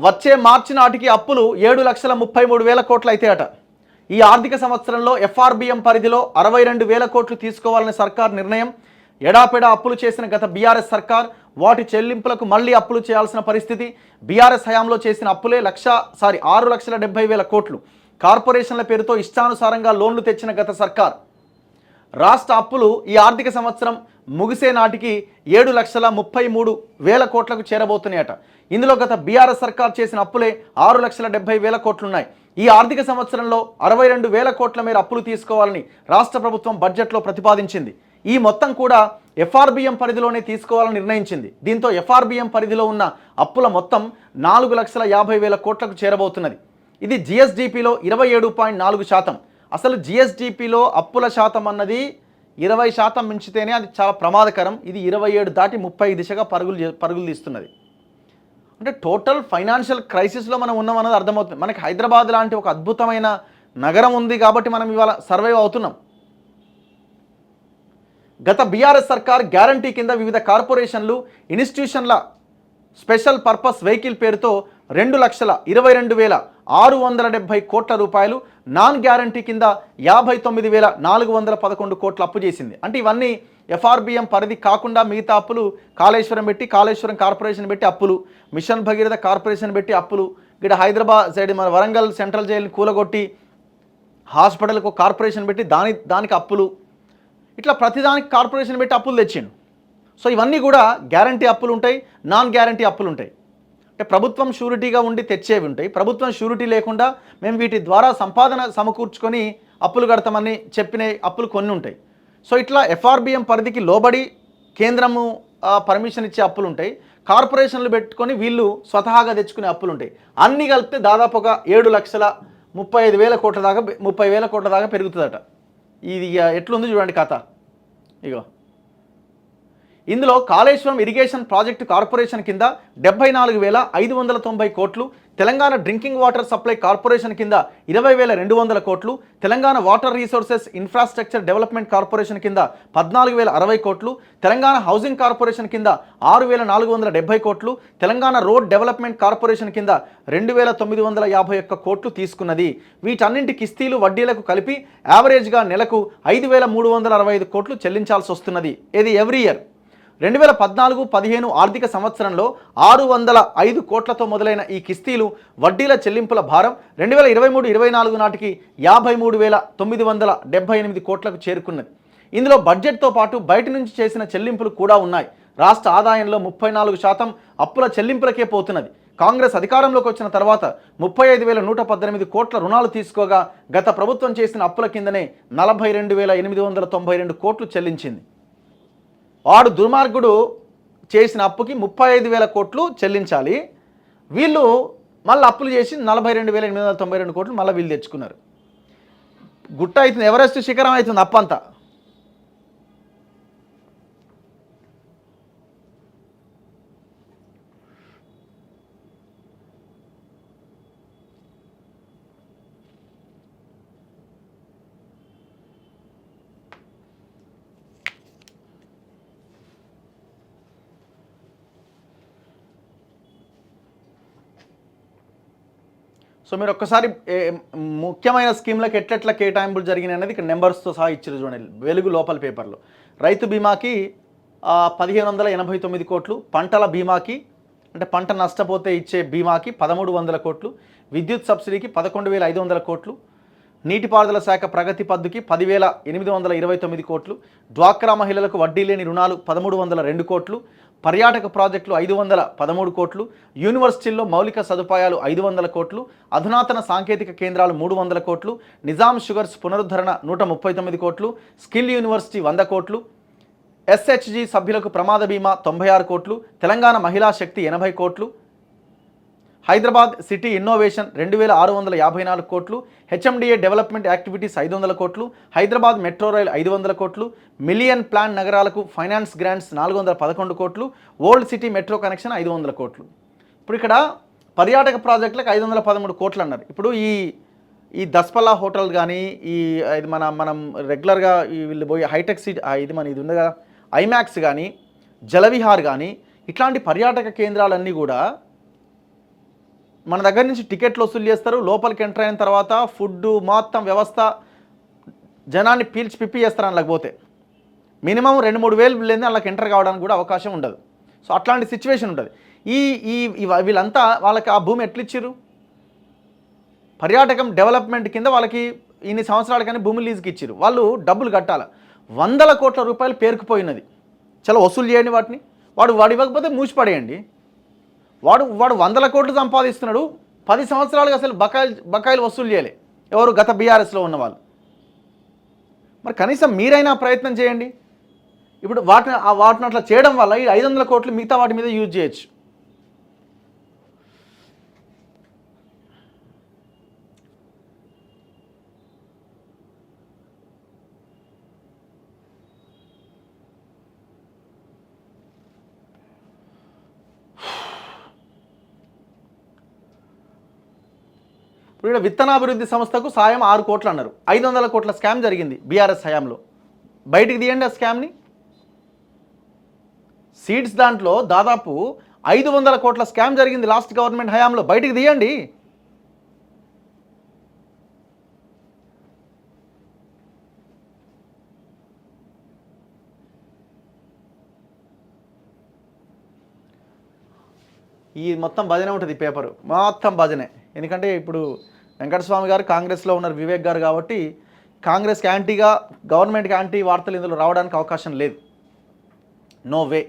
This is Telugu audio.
వచ్చే మార్చి నాటికి అప్పులు 7,33,000 కోట్లు అయితే అట. ఈ ఆర్థిక సంవత్సరంలో ఎఫ్ఆర్బిఎం పరిధిలో 62,000 కోట్లు తీసుకోవాలని సర్కార్ నిర్ణయం. ఎడాపెడా అప్పులు చేసిన గత బీఆర్ఎస్ సర్కార్ వాటి చెల్లింపులకు మళ్లీ అప్పులు చేయాల్సిన పరిస్థితి. బీఆర్ఎస్ హయాంలో చేసిన అప్పులే 6,70,000 కోట్లు. కార్పొరేషన్ల పేరుతో ఇష్టానుసారంగా లోన్లు తెచ్చిన గత సర్కార్ రాష్ట్ర అప్పులు ఈ ఆర్థిక సంవత్సరం ముగిసే నాటికి 7,33,000 కోట్లకు చేరబోతున్నాయట. ఇందులో గత బీఆర్ఎస్ సర్కార్ చేసిన అప్పులే 6,70,000 కోట్లున్నాయి. ఈ ఆర్థిక సంవత్సరంలో 62,000 కోట్ల మేర అప్పులు తీసుకోవాలని రాష్ట్ర ప్రభుత్వం బడ్జెట్లో ప్రతిపాదించింది. ఈ మొత్తం కూడా ఎఫ్ఆర్బిఎం పరిధిలోనే తీసుకోవాలని నిర్ణయించింది. దీంతో ఎఫ్ఆర్బిఎం పరిధిలో ఉన్న అప్పుల మొత్తం 4,50,000 కోట్లకు చేరబోతున్నది. ఇది జిఎస్డిపిలో 27.4%. అసలు జిఎస్డిపిలో అప్పుల శాతం అన్నది 20% మించితేనే అది చాలా ప్రమాదకరం. ఇది 27 దాటి 30 దిశగా పరుగులు తీస్తున్నది. అంటే టోటల్ ఫైనాన్షియల్ క్రైసిస్లో మనం ఉన్నామన్నది అర్థమవుతుంది. మనకి హైదరాబాద్ లాంటి ఒక అద్భుతమైన నగరం ఉంది కాబట్టి మనం ఇవాళ సర్వైవ్ అవుతున్నాం. గత బీఆర్ఎస్ సర్కార్ గ్యారంటీ కింద వివిధ కార్పొరేషన్లు ఇన్స్టిట్యూషన్ల స్పెషల్ పర్పస్ వెహికల్ పేరుతో 2,22,670 కోట్ల రూపాయలు, నాన్ గ్యారంటీ కింద 59,411 కోట్ల అప్పు చేసింది. అంటే ఇవన్నీ ఎఫ్ఆర్బిఎం పరిధి కాకుండా మిగతా అప్పులు కాళేశ్వరం కార్పొరేషన్ పెట్టి అప్పులు, మిషన్ భగీరథ కార్పొరేషన్ పెట్టి అప్పులు, ఇక్కడ హైదరాబాద్ సైడ్ మన వరంగల్ సెంట్రల్ జైలుని కూలగొట్టి హాస్పిటల్కు కార్పొరేషన్ పెట్టి దానికి అప్పులు, ఇట్లా ప్రతిదానికి కార్పొరేషన్ పెట్టి అప్పులు తెచ్చిండు. సో ఇవన్నీ కూడా గ్యారంటీ అప్పులు ఉంటాయి, నాన్ గ్యారంటీ అప్పులు ఉంటాయి. అంటే ప్రభుత్వం షూరిటీగా ఉండి తెచ్చేవి ఉంటాయి, ప్రభుత్వం షూరిటీ లేకుండా మేము వీటి ద్వారా సంపాదన సమకూర్చుకొని అప్పులు కడతామని చెప్పిన అప్పులు కొన్ని ఉంటాయి. సో ఇట్లా ఎఫ్ఆర్బిఎం పరిధికి లోబడి కేంద్రము పర్మిషన్ ఇచ్చే అప్పులు ఉంటాయి, కార్పొరేషన్లు పెట్టుకొని వీళ్ళు స్వతహాగా తెచ్చుకునే అప్పులు ఉంటాయి. అన్నీ కలిపితే దాదాపు ఒక 7,35,000 కోట్ల దాకా 30,000 కోట్ల దాకా పెరుగుతుందట. ఇది ఎట్లుంది చూడండి కథ. ఇగో ఇందులో కాళేశ్వరం ఇరిగేషన్ ప్రాజెక్టు కార్పొరేషన్ కింద 74,590 కోట్లు, Telangana drinking water supply corporation కింద 20,200 కోట్లు, Telangana water resources infrastructure development corporation కింద 14,060 కోట్లు, తెలంగాణ హౌసింగ్ కార్పొరేషన్ కింద 6,470 కోట్లు, తెలంగాణ రోడ్ డెవలప్మెంట్ కార్పొరేషన్ కింద 2,951 కోట్లు తీసుకున్నది. వీటన్నింటి కిస్తీలు వడ్డీలకు కలిపి యావరేజ్గా నెలకు 5,365 కోట్లు చెల్లించాల్సి వస్తున్నది. ఇది ఎవ్రీ ఇయర్. 2014-15 ఆర్థిక సంవత్సరంలో 605 కోట్లతో మొదలైన ఈ కిస్తీలు వడ్డీల చెల్లింపుల భారం 2023-24 నాటికి 53,978 కోట్లకు చేరుకున్నది. ఇందులో బడ్జెట్తో పాటు బయట నుంచి చేసిన చెల్లింపులు కూడా ఉన్నాయి. రాష్ట్ర ఆదాయంలో 34% అప్పుల చెల్లింపులకే పోతున్నది. కాంగ్రెస్ అధికారంలోకి వచ్చిన తర్వాత 35,118 కోట్ల రుణాలు తీసుకోగా గత ప్రభుత్వం చేసిన అప్పుల కిందనే 42,892 కోట్లు చెల్లించింది. వాడు దుర్మార్గుడు చేసిన అప్పుకి 35,000 కోట్లు చెల్లించాలి. వీళ్ళు మళ్ళీ అప్పులు చేసి 42,892 కోట్లు మళ్ళీ వీళ్ళు తెచ్చుకున్నారు. గుట్ట అవుతుంది, ఎవరెస్ట్ శిఖరం అవుతుంది అప్పంతా. సో మీరు ఒక్కసారి ముఖ్యమైన స్కీమ్లకు ఎట్లెట్లా కేటాయింపులు జరిగినాయి అనేది ఇక్కడ నెంబర్స్తో సహా ఇచ్చారు చూడండి. వెలుగు లోపల పేపర్లో రైతు బీమాకి 1,589 కోట్లు, పంటల బీమాకి అంటే పంట నష్టపోతే ఇచ్చే బీమాకి 1,300 కోట్లు, విద్యుత్ సబ్సిడీకి 11,500 కోట్లు, నీటిపారుదల శాఖ ప్రగతి పద్దుకి 10,829 కోట్లు, డ్వాక్రా మహిళలకు వడ్డీ లేని రుణాలు 1,302 కోట్లు, పర్యాటక ప్రాజెక్టులు 513 కోట్లు, యూనివర్సిటీల్లో మౌలిక సదుపాయాలు 500 కోట్లు, అధునాతన సాంకేతిక కేంద్రాలు 300 కోట్లు, నిజాం షుగర్స్ పునరుద్ధరణ 139 కోట్లు, స్కిల్ యూనివర్సిటీ 100 కోట్లు, ఎస్హెచ్జి సభ్యులకు ప్రమాద బీమా 96 కోట్లు, తెలంగాణ మహిళా శక్తి 80 కోట్లు, హైదరాబాద్ సిటీ ఇన్నోవేషన్ 2,654 కోట్లు, హెచ్ఎండిఏ డెవలప్మెంట్ యాక్టివిటీస్ 500 కోట్లు, హైదరాబాద్ మెట్రో రైల్ 500 కోట్లు, మిలియన్ ప్లాన్ నగరాలకు ఫైనాన్స్ గ్రాంట్స్ 411 కోట్లు, ఓల్డ్ సిటీ మెట్రో కనెక్షన్ 500 కోట్లు. ఇప్పుడు ఇక్కడ పర్యాటక ప్రాజెక్టులకు 513 కోట్లు అన్నారు. ఇప్పుడు ఈ దస్పల్లా హోటల్ కానీ ఇది మనం రెగ్యులర్గా వీళ్ళు పోయి హైటెక్ సిటీ ఇది ఉంది కదా ఐమాక్స్ కానీ జలవిహార్ కానీ ఇట్లాంటి పర్యాటక కేంద్రాలన్నీ కూడా మన దగ్గర నుంచి టికెట్లు వసూలు చేస్తారు, లోపలికి ఎంటర్ అయిన తర్వాత ఫుడ్ మొత్తం వ్యవస్థ జనాన్ని పీల్చి పిప్పి చేస్తారు. అందులోకి పోతే మినిమం 2-3 వేలు లేని వాళ్ళకి ఎంటర్ కావడానికి కూడా అవకాశం ఉండదు. సో అట్లాంటి సిచ్యువేషన్ ఉంటుంది. వీళ్ళంతా వాళ్ళకి ఆ భూమి ఎట్లా ఇచ్చారు? పర్యాటకం డెవలప్మెంట్ కింద వాళ్ళకి ఇన్ని సంవత్సరాలు కానీ భూమి లీజుకి ఇచ్చారు. వాళ్ళు డబ్బులు కట్టాలి. 100 కోట్ల రూపాయలు పేరుకుపోయినది. చాలా వసూలు చేయండి వాటిని. వాడు ఇవ్వకపోతే మూసిపడేయండి. వాడు 100 కోట్లు సంపాదిస్తున్నాడు. 10 సంవత్సరాలుగా అసలు బకాయిలు వసూలు చేయలే ఎవరు? గత బీఆర్ఎస్లో ఉన్నవాళ్ళు. మరి కనీసం మీరైనా ప్రయత్నం చేయండి. ఇప్పుడు వాటిని అట్లా చేయడం వల్ల ఈ 500 కోట్లు మిగతా వాటి మీద యూజ్ చేయొచ్చు. ఇప్పుడు ఇక్కడ విత్తనాభివృద్ధి సంస్థకు సాయం 6 కోట్లు అన్నారు. 500 కోట్ల స్కామ్ జరిగింది బీఆర్ఎస్ హయాంలో. బయటికి తీయండి ఆ స్కామ్ని. సీడ్స్ దాంట్లో దాదాపు 500 కోట్ల స్కామ్ జరిగింది లాస్ట్ గవర్నమెంట్ హయాంలో. బయటికి తీయండి. ఈ మొత్తం భజనే ఉంటుంది. పేపరు మొత్తం భజనే. ఎందుకంటే ఇప్పుడు వెంకటస్వామి గారు కాంగ్రెస్లో ఉన్నారు, వివేక్ గారు, కాబట్టి కాంగ్రెస్కి యాంటీగా, గవర్నమెంట్కి యాంటీ వార్తలు ఇందులో రావడానికి అవకాశం లేదు. నో వే.